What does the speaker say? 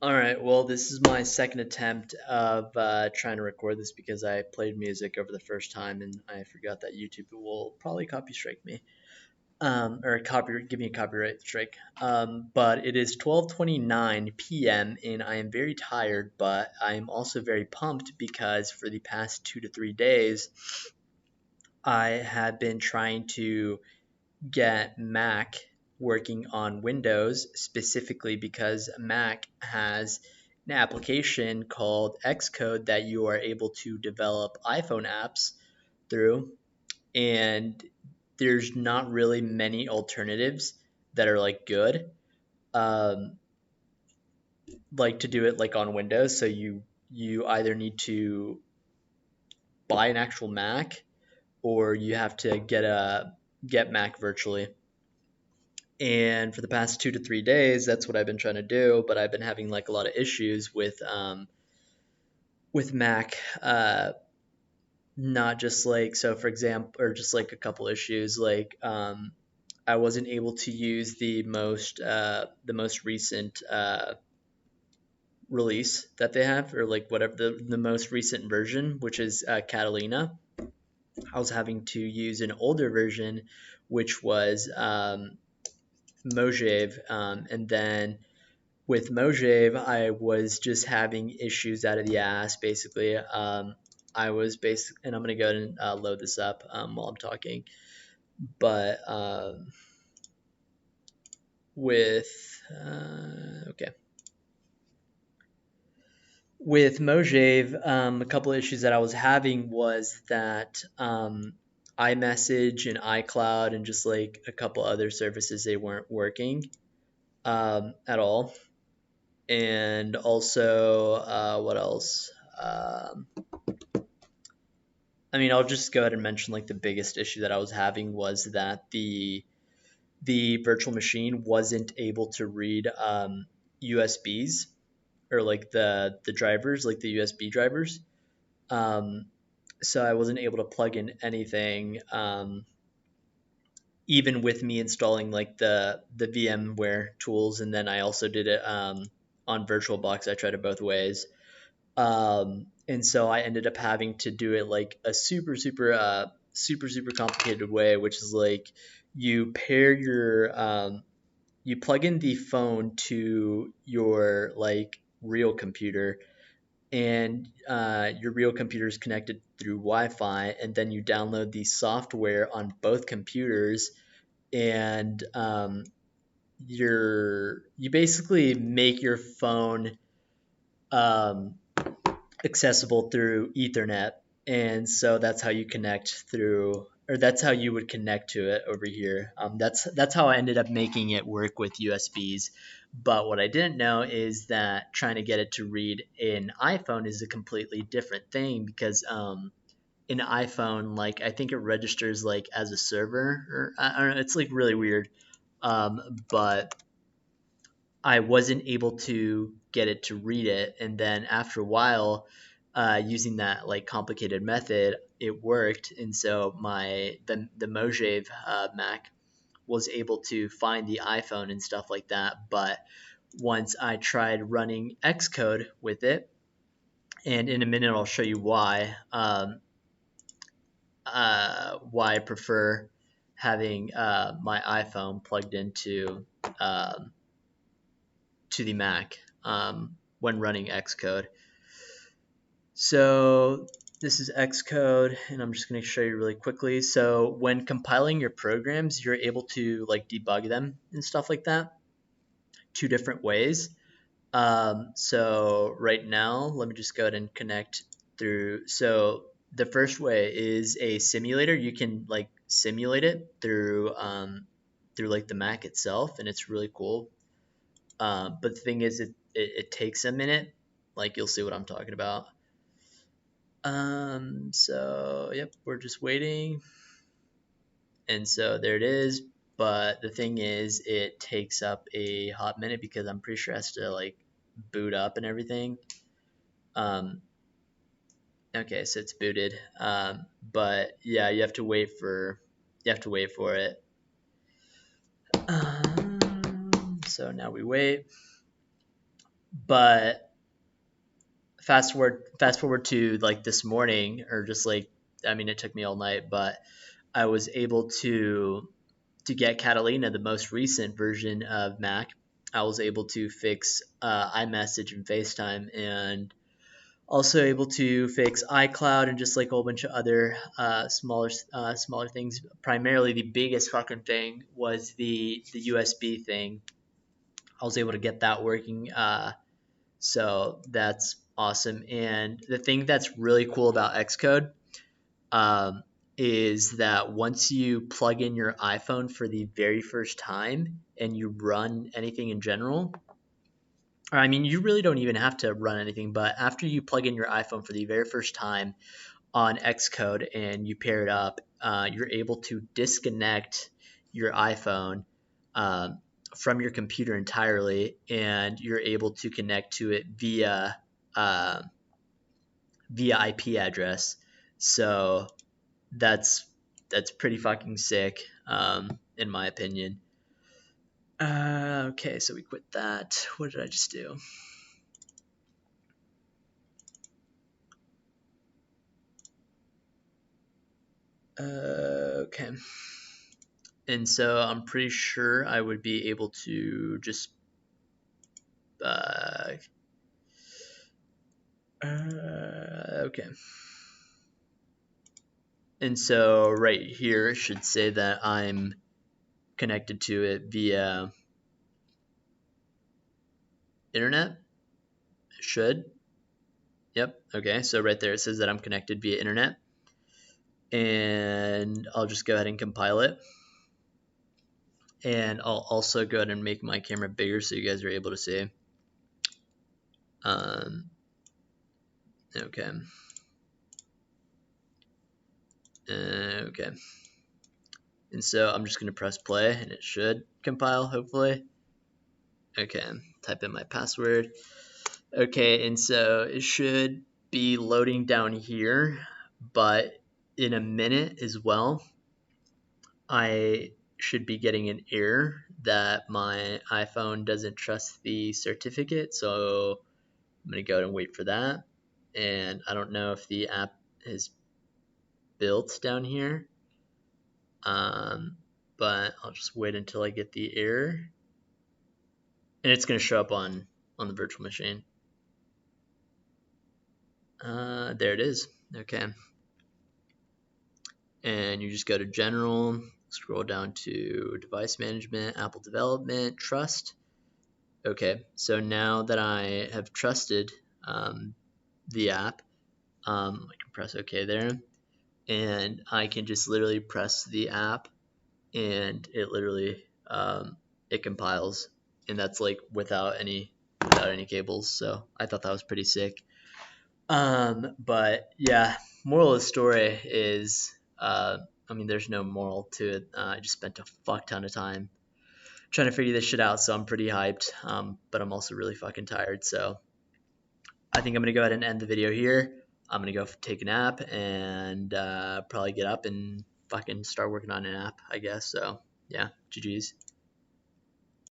All right, well, this is my second attempt of trying to record this because I played music over the first time and I forgot that YouTube will probably copy strike me, or give me a copyright strike. But it is 12:29 p.m. and I am very tired, but I am also very pumped because for the past 2 to 3 days, I have been trying to get Mac working on Windows, specifically because Mac has an application called Xcode that you are able to develop iPhone apps through. And there's not really many alternatives that are like good, um, like to do it like on Windows. So you either need to buy an actual Mac or you have to get Mac virtually. And for the past 2 to 3 days, that's what I've been trying to do. But I've been having like a lot of issues with Mac. Not just like so, for example, or just like a couple issues. Like I wasn't able to use the most recent release that they have, or like whatever the most recent version, which is Catalina. I was having to use an older version, which was Mojave, and then with Mojave, I was just having issues out of the ass, basically. I was and I'm gonna go ahead and load this up while I'm talking. But with okay, with Mojave, a couple of issues that I was having was that iMessage and iCloud and just like a couple other services, they weren't working at all. And also, what else? I mean, I'll just go ahead and mention like the biggest issue that I was having was that the virtual machine wasn't able to read USBs, or like the drivers, like the USB drivers. Um, so I wasn't able to plug in anything, even with me installing like the VMware tools, and then I also did it on VirtualBox. I tried it both ways. And so I ended up having to do it like a super complicated way, which is like you pair you plug in the phone to your like real computer, and your real computer is connected through Wi-Fi, and then you download the software on both computers, and you basically make your phone um, accessible through Ethernet, and so that's how you connect through, or that's how you would connect to it over here. That's how I ended up making it work with USBs. But what I didn't know is that trying to get it to read an iPhone is a completely different thing because in iPhone, like I think it registers like as a server, or I don't know. It's like really weird. But I wasn't able to get it to read it, and then after a while, using that like complicated method, it worked, and so the Mojave Mac was able to find the iPhone and stuff like that. But once I tried running Xcode with it, and in a minute I'll show you why I prefer having my iPhone plugged into um, to the Mac when running Xcode. So this is Xcode, and I'm just going to show you really quickly. So when compiling your programs, you're able to like debug them and stuff like that two different ways. So right now, let me just go ahead and connect through. So the first way is a simulator. You can like simulate it through like the Mac itself, and it's really cool. But the thing is, it takes a minute. Like you'll see what I'm talking about. So yep, we're just waiting. And so there it is. But the thing is, it takes up a hot minute because I'm pretty sure it has to like boot up and everything. Um, okay, so it's booted. But yeah, you have to wait for it. So now we wait. But fast forward to like this morning, or just like, I mean, it took me all night, but I was able to get Catalina, the most recent version of Mac. I was able to fix iMessage and FaceTime, and also able to fix iCloud and just like a whole bunch of other smaller things. Primarily, the biggest fucking thing was the USB thing. I was able to get that working, so that's awesome. And the thing that's really cool about Xcode, um, is that once you plug in your iPhone for the very first time and you run anything in general, or I mean, you really don't even have to run anything, but after you plug in your iPhone for the very first time on Xcode and you pair it up, you're able to disconnect your iPhone, um, from your computer entirely, and you're able to connect to it uh, via IP address. So that's that's pretty fucking sick, in my opinion. Okay, so we quit that. What did I just do? Okay. And so I'm pretty sure I would be able to just uh, okay. And so right here it should say that I'm connected to it via internet. It should. Yep. Okay. So right there it says that I'm connected via internet. And I'll just go ahead and compile it. And I'll also go ahead and make my camera bigger so you guys are able to see. Okay. Okay. And so I'm just going to press play and it should compile, hopefully. Okay, type in my password. Okay, and so it should be loading down here, but in a minute as well, I should be getting an error that my iPhone doesn't trust the certificate. So I'm going to go ahead and wait for that. And I don't know if the app is built down here, but I'll just wait until I get the error. And it's going to show up on the virtual machine. There it is. Okay. And you just go to General, scroll down to Device Management, Apple Development, Trust. Okay, so now that I have trusted, the app, I can press OK there, and I can just literally press the app, and it literally, it compiles, and that's like without any cables. So I thought that was pretty sick. But yeah, moral of the story is, I mean, there's no moral to it. I just spent a fuck ton of time trying to figure this shit out, so I'm pretty hyped. But I'm also really fucking tired, so I think I'm gonna go ahead and end the video here. I'm gonna go take a nap and probably get up and fucking start working on an app, I guess. So yeah, GG's.